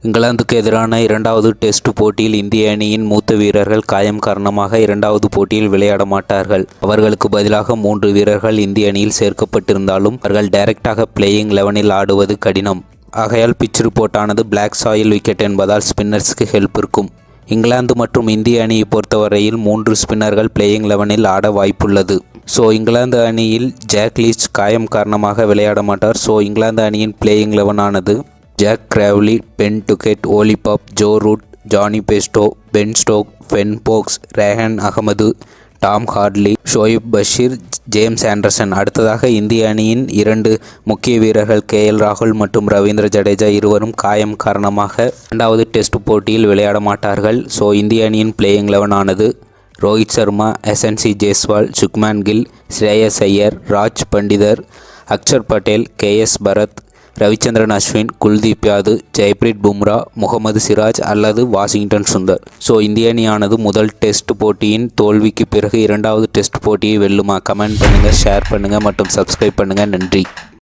இங்கிலாந்துக்கு எதிரான இரண்டாவது டெஸ்ட் போட்டியில் இந்திய அணியின் மூத்த வீரர்கள் காயம் காரணமாக இரண்டாவது போட்டியில் விளையாட மாட்டார்கள். அவர்களுக்கு பதிலாக 3 வீரர்கள் இந்திய அணியில் சேர்க்கப்பட்டிருந்தாலும் அவர்கள் டைரக்டாக பிளேயிங் 11இல் ஆடுவது கடினம். ஆகையால் பிட்ச் ரிப்போர்ட்டானது பிளாக் சாயில் விக்கெட் என்பதால் ஸ்பின்னர்ஸுக்கு ஹெல்ப் இருக்கும். இங்கிலாந்து மற்றும் இந்திய அணியை பொறுத்தவரையில் 3 ஸ்பின்னர்கள் பிளேயிங் 11இல் ஆட வாய்ப்புள்ளது. இங்கிலாந்து அணியில் ஜாக் லீச் காயம் காரணமாக விளையாட மாட்டார். இங்கிலாந்து அணியின் பிளேயிங் 11 ஆனது Jack Crawley, Ben Duckett, Ollie Pope, Joe Root, Jonny Bairstow, Ben Stokes, Ben Foakes, Rehan Ahmed, Tom Hartley, Shoaib Bashir, James Anderson. அடுத்ததாக இந்திய அணியின் 2 முக்கிய வீரர்கள் KL ராகுல் மற்றும் ரவீந்திர ஜடேஜா இருவரும் காயம் காரணமாக இரண்டாவது டெஸ்ட் போட்டியில் விளையாட மாட்டார்கள். இந்திய அணியின் பிளேயிங் 11 ஆனது ரோஹித் சர்மா, SNC ஜெய்ஸ்வால், சுக்மான் கில், ஸ்ரேயஸ் ஐயர், ராஜ் பண்டிதர், அக்ஷர் பட்டேல், KS பரத், ரவிச்சந்திரன் அஸ்வின், குல்தீப் யாதவ், ஜெய்ப்ரீத் பும்ரா, முகமது சிராஜ் அல்லது வாஷிங்டன் சுந்தர். இந்திய அணியானது முதல் டெஸ்ட் போட்டியின் தோல்விக்கு பிறகு இரண்டாவது டெஸ்ட் போட்டியை வெல்லுமா? கமெண்ட் பண்ணுங்கள், ஷேர் பண்ணுங்கள் மற்றும் சப்ஸ்கிரைப் பண்ணுங்கள். நன்றி.